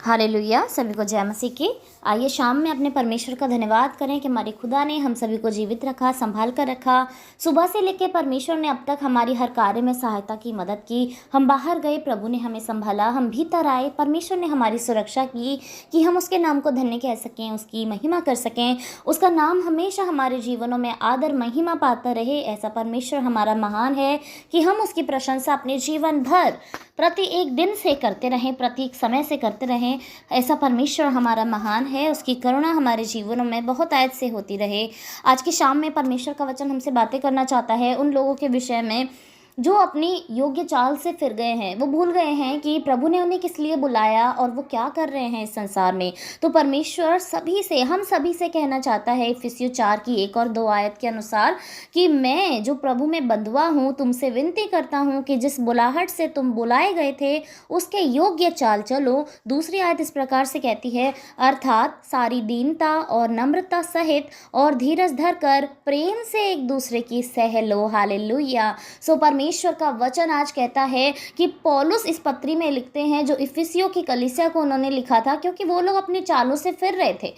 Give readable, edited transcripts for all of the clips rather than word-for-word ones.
Hallelujah. सभी को जय मसीह की। आइए शाम में अपने परमेश्वर का धन्यवाद करें कि हमारे खुदा ने हम सभी को जीवित रखा, संभाल कर रखा। सुबह से लेकर परमेश्वर ने अब तक हमारी हर कार्य में सहायता की, मदद की। हम बाहर गए, प्रभु ने हमें संभाला, हम भीतर आए, परमेश्वर ने हमारी सुरक्षा की कि हम उसके नाम को धन्य कह सकें, उसकी महिमा कर सकें। उसका नाम हमेशा हमारे जीवनों में आदर महिमा पाता रहे। ऐसा परमेश्वर हमारा महान है कि हम उसकी प्रशंसा अपने जीवन भर प्रति एक दिन से करते रहें, प्रति एक समय से करते रहें। ऐसा परमेश्वर हमारा महान है। उसकी करुणा हमारे जीवनों में बहुत आयत से होती रहे। आज की शाम में परमेश्वर का वचन हमसे बातें करना चाहता है उन लोगों के विषय में जो अपनी योग्य चाल से फिर गए हैं। वो भूल गए हैं कि प्रभु ने उन्हें किस लिए बुलाया और वो क्या कर रहे हैं इस संसार में। तो परमेश्वर हम सभी से कहना चाहता है इफिसियों 4 की 1 और 2 आयत के अनुसार कि मैं जो प्रभु में बंधुआ हूँ, तुमसे विनती करता हूँ कि जिस बुलाहट से तुम बुलाए गए थे उसके योग्य चाल चलो। दूसरी आयत इस प्रकार से कहती है, अर्थात सारी दीनता और नम्रता सहित और धीरज धर कर प्रेम से एक दूसरे की सह लो। हालेलुया। सो परमेश्वर का वचन आज कहता है कि पौलुस इस पत्री में लिखते हैं जो इफिसियों की कलीसिया को उन्होंने लिखा था, क्योंकि वो लोग अपनी चालों से फिर रहे थे।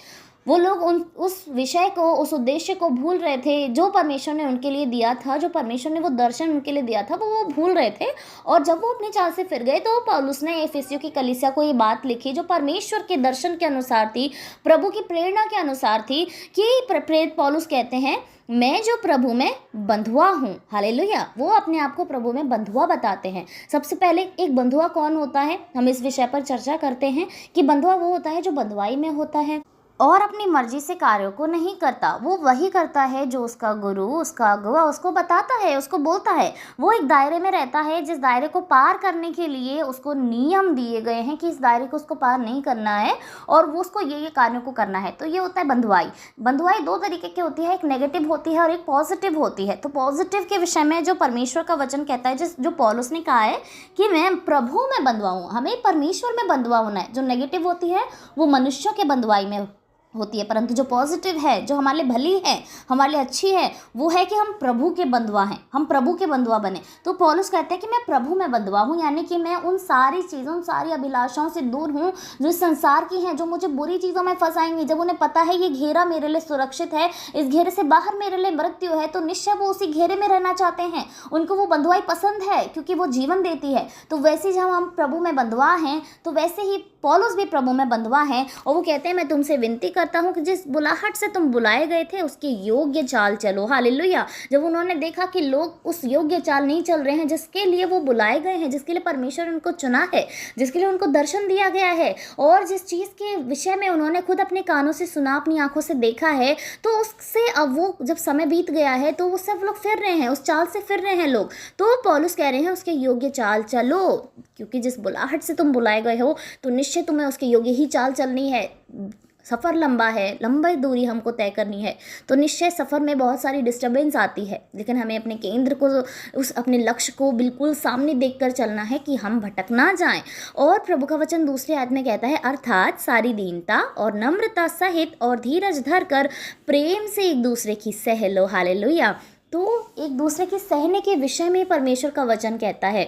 वो लोग उस विषय को, उस उद्देश्य को भूल रहे थे जो परमेश्वर ने उनके लिए दिया था, जो परमेश्वर ने वो दर्शन उनके लिए दिया था, वो भूल रहे थे। और जब वो अपनी चाल से फिर गए तो पौलुस ने इफिसियों की कलीसिया को ये बात लिखी जो परमेश्वर के दर्शन के अनुसार थी, प्रभु की प्रेरणा के अनुसार थी। कि प्रेरित पौलुस कहते हैं, मैं जो प्रभु में बंधुआ हूँ। हालेलुया। वो अपने आप को प्रभु में बंधुआ बताते हैं। सबसे पहले एक बंधुआ कौन होता है, हम इस विषय पर चर्चा करते हैं कि बंधुआ वो होता है जो बंधुआई में होता है और अपनी मर्जी से कार्यों को नहीं करता। वो वही करता है जो उसका गुरु, उसका अगुआ उसको बताता है, उसको बोलता है। वो एक दायरे में रहता है जिस दायरे को पार करने के लिए उसको नियम दिए गए हैं कि इस दायरे को उसको पार नहीं करना है और वो उसको ये कार्यों को करना है। तो ये होता है बंधुआई। बंधुआई 2 तरीके की होती है, एक नेगेटिव होती है और एक पॉजिटिव होती है। तो पॉजिटिव के विषय में जो परमेश्वर का वचन कहता है, जो पौलुस ने कहा है कि मैं प्रभु में बंधुआ हूँ, हमें परमेश्वर में बंधुआ होना है। जो नेगेटिव होती है वो मनुष्यों के बंधुआई में होती है, परंतु जो पॉजिटिव है, जो हमारे लिए भली है, हमारे लिए अच्छी है, वो है कि हम प्रभु के बंधुआ हैं, हम प्रभु के बंधुआ बने। तो पौलुस कहते हैं कि मैं प्रभु में बंधुआ हूँ, यानी कि मैं उन सारी चीज़ों, उन सारी अभिलाषाओं से दूर हूँ जो इस संसार की हैं, जो मुझे बुरी चीज़ों में फंसाएंगी। जब उन्हें पता है ये घेरा मेरे लिए सुरक्षित है, इस घेरे से बाहर मेरे लिए मृत्यु है, तो निश्चय वो उसी घेरे में रहना चाहते हैं। उनको वो बंधुआई पसंद है क्योंकि वो जीवन देती है। तो वैसे जब हम प्रभु में बंधुआ हैं तो वैसे ही पौलुस भी प्रभु में बंधुआ है। और वो कहते हैं, मैं तुमसे विनती करता हूँ कि जिस बुलाहट से तुम बुलाए गए थे उसके योग्य चाल चलो। हालेलुया। जब उन्होंने देखा कि लोग उस योग्य चाल नहीं चल रहे हैं जिसके लिए वो बुलाए गए हैं, जिसके लिए परमेश्वर उनको चुना है, जिसके लिए उनको दर्शन दिया गया है, और जिस चीज़ के विषय में उन्होंने खुद अपने कानों से सुना, अपनी आंखों से देखा है, तो उससे अब वो जब समय बीत गया है तो वो सब लोग फिर रहे हैं, उस चाल से फिर रहे हैं लोग। तो पौलुस कह रहे हैं उसके योग्य चाल चलो, क्योंकि जिस बुलाहट से तुम बुलाए गए हो तो निश्चय तुम्हें उसके योग्य ही चाल चलनी है। सफ़र लंबा है, लंबी दूरी हमको तय करनी है, तो निश्चय सफ़र में बहुत सारी डिस्टर्बेंस आती है, लेकिन हमें अपने केंद्र को, उस अपने लक्ष्य को बिल्कुल सामने देखकर चलना है कि हम भटक ना जाएं। और प्रभु का वचन दूसरे आयत में कहता है, अर्थात सारी दीनता और नम्रता सहित और धीरज धर कर प्रेम से एक दूसरे की सह लो। हालेलुया। तो एक दूसरे के सहने के विषय में परमेश्वर का वचन कहता है।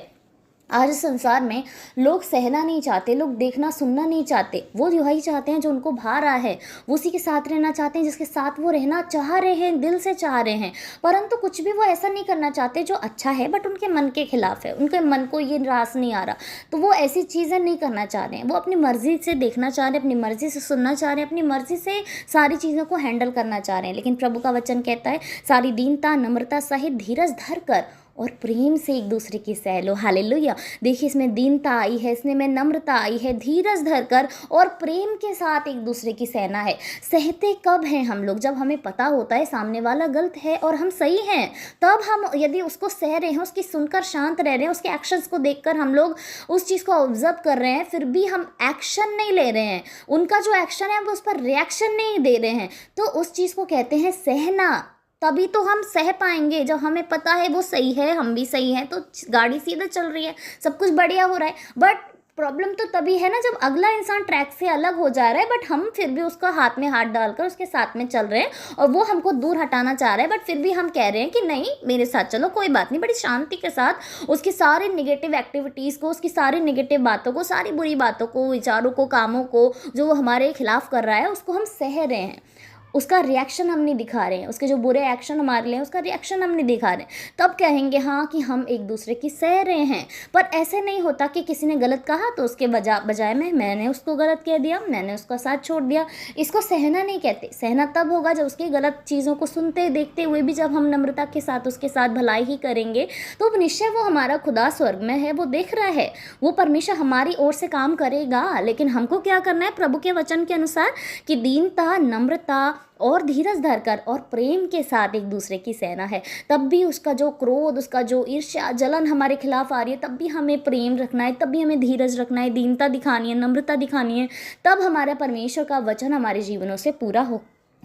आज संसार में लोग सहना नहीं चाहते, लोग देखना सुनना नहीं चाहते। वो वही चाहते हैं जो उनको भा रहा है, वो उसी के साथ रहना चाहते हैं जिसके साथ वो रहना चाह रहे हैं, दिल से चाह रहे हैं। परंतु कुछ भी वो ऐसा नहीं करना चाहते जो अच्छा है बट उनके मन के खिलाफ है, उनके मन को ये रास नहीं आ रहा, तो वो ऐसी चीज़ें नहीं करना चाह रहे हैं। वो अपनी मर्जी से देखना चाह रहे हैं, अपनी मर्जी से सुनना चाह रहे हैं, अपनी मर्जी से सारी चीज़ों को हैंडल करना चाह रहे हैं। लेकिन प्रभु का वचन कहता है, सारी दीनता नम्रता सहित धीरज धर कर और प्रेम से एक दूसरे की सह लो। हालेलुया। देखिए, इसमें दीनता आई है, इसमें में नम्रता आई है, धीरज धरकर और प्रेम के साथ एक दूसरे की सहना है। सहते कब हैं हम लोग? जब हमें पता होता है सामने वाला गलत है और हम सही हैं, तब हम यदि उसको सह रहे हैं, उसकी सुनकर शांत रह रहे हैं, उसके एक्शंस को देखकर हम लोग उस चीज़ को ऑब्जर्व कर रहे हैं, फिर भी हम एक्शन नहीं ले रहे हैं, उनका जो एक्शन है हम उस पर रिएक्शन नहीं दे रहे हैं, तो उस चीज़ को कहते हैं सहना। तभी तो हम सह पाएंगे जब हमें पता है वो सही है, हम भी सही हैं, तो गाड़ी सीधा चल रही है, सब कुछ बढ़िया हो रहा है। बट प्रॉब्लम तो तभी है ना जब अगला इंसान ट्रैक से अलग हो जा रहा है, बट हम फिर भी उसका हाथ में हाथ डालकर उसके साथ में चल रहे हैं, और वो हमको दूर हटाना चाह रहा है, बट फिर भी हम कह रहे हैं कि नहीं मेरे साथ चलो, कोई बात नहीं। बड़ी शांति के साथ उसकी सारी नेगेटिव एक्टिविटीज़ को, उसकी सारी नेगेटिव बातों को, सारी बुरी बातों को, विचारों को, कामों को जो वो हमारे खिलाफ कर रहा है, उसको हम सह रहे हैं। उसका रिएक्शन हम नहीं दिखा रहे हैं, उसके जो बुरे एक्शन हमारे लिए उसका रिएक्शन हम नहीं दिखा रहे हैं, तब कहेंगे हाँ कि हम एक दूसरे की सह रहे हैं। पर ऐसे नहीं होता कि किसी ने गलत कहा तो उसके बजाय में मैंने उसको गलत कह दिया, मैंने उसका साथ छोड़ दिया। इसको सहना नहीं कहते। सहना तब होगा जब उसकी गलत चीज़ों को सुनते देखते हुए भी जब हम नम्रता के साथ उसके साथ भलाई ही करेंगे, तो निश्चय वो हमारा खुदा स्वर्ग में है, वो देख रहा है, वो परमेश्वर हमारी ओर से काम करेगा। लेकिन हमको क्या करना है? प्रभु के वचन के अनुसार कि दीनता, नम्रता और धीरज धरकर और प्रेम के साथ एक दूसरे की सहना है। तब भी उसका जो क्रोध, उसका जो ईर्ष्या, जलन हमारे खिलाफ आ रही है, तब भी हमें प्रेम रखना है, तब भी हमें धीरज रखना है, दीनता दिखानी है, नम्रता दिखानी है। तब हमारा परमेश्वर का वचन हमारे जीवनों से पूरा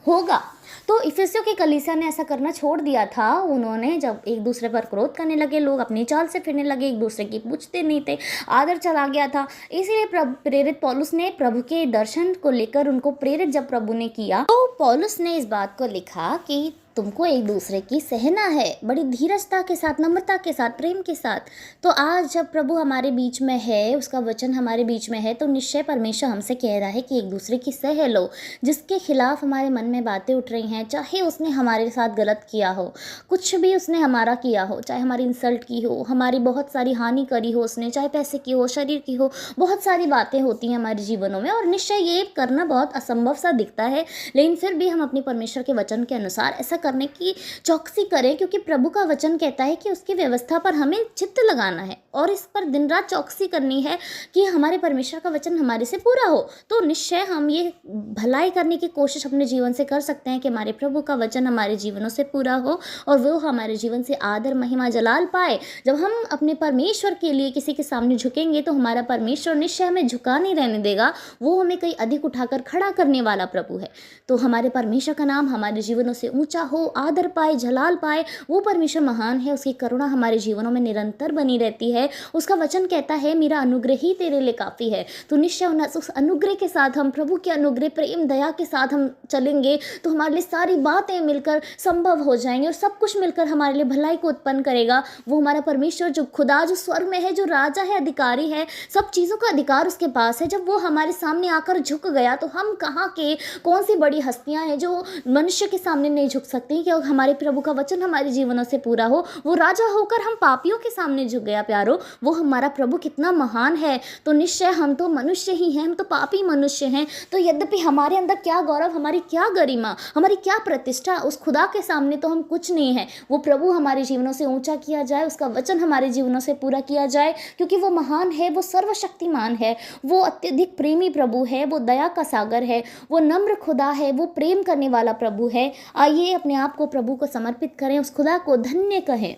होगा। तो इफिसियों की कलीसिया ने ऐसा करना छोड़ दिया था। उन्होंने जब एक दूसरे पर क्रोध करने लगे, लोग अपनी चाल से फिरने लगे, एक दूसरे की पूछते नहीं थे, आदर चला गया था। इसीलिए प्रेरित पौलुस ने प्रभु के दर्शन को लेकर उनको प्रेरित जब प्रभु ने किया, तो पौलुस ने इस बात को लिखा कि तुमको एक दूसरे की सहना है, बड़ी धीरजता के साथ, नम्रता के साथ, प्रेम के साथ। तो आज जब प्रभु हमारे बीच में है, उसका वचन हमारे बीच में है, तो निश्चय परमेश्वर हमसे कह रहा है कि एक दूसरे की सह लो। जिसके खिलाफ हमारे मन में बातें उठ रही हैं, चाहे उसने हमारे साथ गलत किया हो, कुछ भी उसने हमारा किया हो, चाहे हमारी इंसल्ट की हो, हमारी बहुत सारी हानि करी हो उसने, चाहे पैसे की हो, शरीर की हो, बहुत सारी बातें होती हैं हमारे जीवनों में, और निश्चय ये करना बहुत असंभव सा दिखता है। लेकिन फिर भी हम अपने परमेश्वर के वचन के अनुसार ऐसा करने की चौकसी करें, क्योंकि प्रभु का वचन कहता है कि उसकी व्यवस्था पर हमें चित्त लगाना है और इस पर दिन रात चौकसी करनी है कि हमारे परमेश्वर का वचन हमारे से पूरा हो। तो निश्चय हम ये भलाई करने की कोशिश अपने जीवन से कर सकते हैं कि हमारे प्रभु का वचन हमारे जीवनों से पूरा हो और वो हमारे जीवन से आदर, महिमा, जलाल पाए। जब हम अपने परमेश्वर के लिए किसी के सामने झुकेंगे तो हमारा परमेश्वर निश्चय हमें झुका नहीं रहने देगा, वो हमें कहीं अधिक उठाकर खड़ा करने वाला प्रभु है। तो हमारे परमेश्वर का नाम हमारे जीवनों से ऊंचा हो, आदर पाए, जलाल पाए। वो परमेश्वर महान है, उसकी करुणा हमारे जीवनों में निरंतर बनी रहती है। उसका वचन कहता है मेरा अनुग्रह ही तेरे लिए काफ़ी है। तो निश्चय उस अनुग्रह के साथ, हम प्रभु के अनुग्रह, प्रेम, दया के साथ हम चलेंगे तो हमारे लिए सारी बातें मिलकर संभव हो जाएंगी और सब कुछ मिलकर हमारे लिए भलाई को उत्पन्न करेगा। वो हमारा परमेश्वर जो खुदा, जो स्वर्ग में है, जो राजा है, अधिकारी है, सब चीज़ों का अधिकार उसके पास है। जब वो हमारे सामने आकर झुक गया तो हम कहाँ के कौन सी बड़ी हस्तियाँ हैं जो मनुष्य के सामने नहीं झुक सकती। कि हमारे प्रभु का वचन हमारे जीवनों से पूरा हो। वो राजा होकर हम पापियों के सामने झुक गया। प्यारो, वो हमारा प्रभु कितना महान है। तो निश्चय हम तो मनुष्य ही हैं, हम तो पापी मनुष्य हैं। तो यद्यपि हमारे अंदर क्या गौरव, हमारी क्या गरिमा, हमारी क्या प्रतिष्ठा, उस खुदा के सामने तो हम कुछ नहीं है। वो प्रभु हमारे जीवनों से ऊंचा किया जाए, उसका वचन हमारे जीवनों से पूरा किया जाए, क्योंकि वो महान है, वो सर्वशक्तिमान है, वो अत्यधिक प्रेमी प्रभु है, वो दया का सागर है, वो नम्र खुदा है, वो प्रेम करने वाला प्रभु है। आइए अपने आप को प्रभु को समर्पित करें, उस खुदा को धन्य कहें।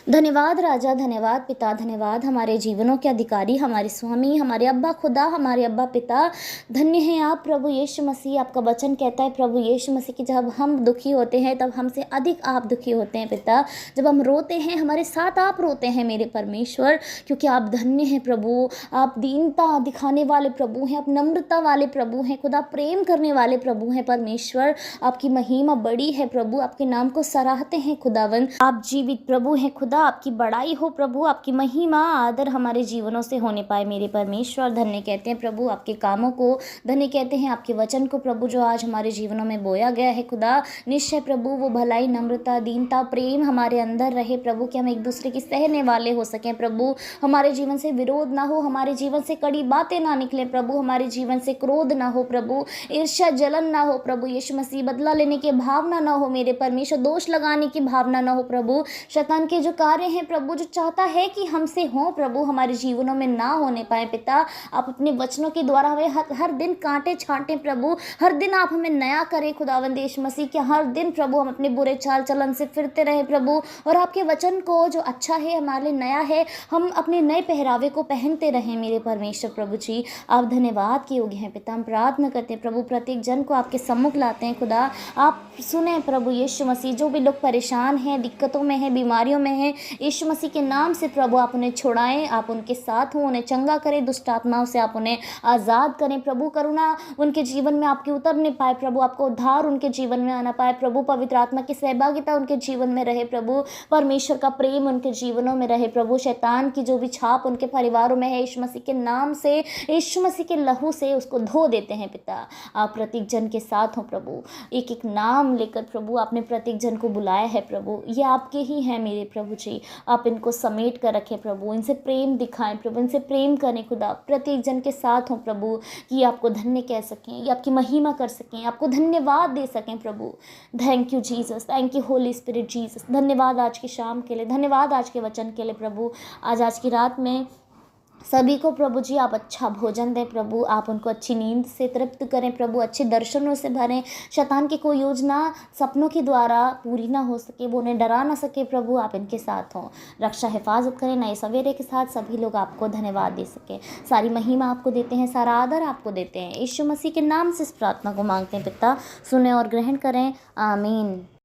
धन्यवाद राजा, धन्यवाद पिता, धन्यवाद हमारे जीवनों के अधिकारी, हमारे स्वामी, हमारे अब्बा खुदा, हमारे अब्बा पिता। धन्य हैं आप प्रभु यीशु मसीह। आपका वचन कहता है प्रभु यीशु मसीह कि जब हम दुखी होते हैं तब हमसे अधिक आप दुखी होते हैं पिता। जब हम रोते हैं हमारे साथ आप रोते हैं मेरे परमेश्वर, क्योंकि आप धन्य हैं प्रभु। आप दीनता दिखाने वाले प्रभु हैं, आप नम्रता वाले प्रभु हैं खुदा, प्रेम करने वाले प्रभु हैं परमेश्वर। आपकी महिमा बड़ी है प्रभु, आपके नाम को सराहते हैं खुदावन। आप जीवित प्रभु हैं खुदा, आपकी बड़ाई हो प्रभु, आपकी महिमा, आदर हमारे जीवनों से होने पाए मेरे परमेश्वर। धन्य कहते हैं प्रभु आपके कामों को, धन्य कहते हैं आपके वचन को प्रभु जो आज हमारे जीवनों में बोया गया है खुदा। निश्चय प्रभु वो भलाई, नम्रता, दीनता, प्रेम हमारे अंदर रहे प्रभु, कि हम एक दूसरे की सहने वाले हो सकें प्रभु। हमारे जीवन से विरोध ना हो, हमारे जीवन से कड़ी बातें ना निकले प्रभु, हमारे जीवन से क्रोध ना हो प्रभु, ईर्ष्या, जलन ना हो प्रभु यीशु मसीह, बदला लेने की भावना ना हो मेरे परमेश्वर, दोष लगाने की भावना ना हो प्रभु। शैतान के जो कार्य हैं प्रभु, जो चाहता है कि हमसे हो प्रभु, हमारे जीवनों में ना होने पाए पिता। आप अपने वचनों के द्वारा हमें हर दिन कांटे छांटे प्रभु, हर दिन आप हमें नया करें खुदावंद यीशु मसीह, कि हर दिन प्रभु हम अपने बुरे चाल चलन से फिरते रहे प्रभु, और आपके वचन को जो अच्छा है हमारे लिए नया है, हम अपने नए पहरावे को पहनते रहें मेरे परमेश्वर प्रभु जी। आप धन्यवाद के योग्य हैं पिता। हम प्रार्थना करते हैं प्रभु, प्रत्येक जन को आपके सम्मुख लाते हैं खुदा। आप सुने प्रभु यीशु मसीह, जो भी लोग परेशान हैं, दिक्कतों में हैं, बीमारियों में हैं, हैं। यीशु मसीह के नाम से प्रभु आप उन्हें छुड़ाएं, आप उनके साथ हों, उन्हें चंगा करें, दुष्ट आत्माओं से आप उन्हें आज़ाद करें प्रभु। करुणा उनके जीवन में आपकी उतर नहीं पाए प्रभु, आपको उद्धार उनके जीवन में आना पाए प्रभु। पवित्र आत्मा की सहभागिता उनके जीवन में रहे प्रभु, परमेश्वर का प्रेम उनके जीवनों में रहे प्रभु। शैतान की जो भी छाप उनके परिवारों में है, यीशु मसीह के नाम से, यीशु मसीह के लहू से उसको धो देते हैं पिता। आप प्रत्येक जन के साथ हो प्रभु, एक एक नाम लेकर प्रभु आपने प्रत्येक जन को बुलाया है प्रभु। ये आपके ही हैं मेरे प्रभु जी, आप इनको समेट कर रखें प्रभु, इनसे प्रेम दिखाएं प्रभु, इनसे प्रेम करें खुदा। प्रत्येक जन के साथ हो प्रभु कि आपको धन्य कह सकें, ये आपकी महिमा कर सकें, आपको धन्यवाद दे सकें प्रभु। Thank you Jesus, thank you Holy Spirit Jesus. धन्यवाद आज की शाम के लिए, धन्यवाद आज के वचन के लिए प्रभु। आज की रात में सभी को प्रभु जी आप अच्छा भोजन दें प्रभु, आप उनको अच्छी नींद से तृप्त करें प्रभु, अच्छे दर्शनों से भरें। शैतान की कोई योजना सपनों के द्वारा पूरी ना हो सके, वो उन्हें डरा ना सके प्रभु, आप इनके साथ हों। रक्षा हिफाजत करें नए सवेरे के साथ, सभी लोग आपको धन्यवाद दे सकें। सारी महिमा आपको देते हैं, सारा आदर आपको देते हैं। यीशु मसीह के नाम से इस प्रार्थना को मांगते हैं पिता, सुने और ग्रहण करें, आमीन।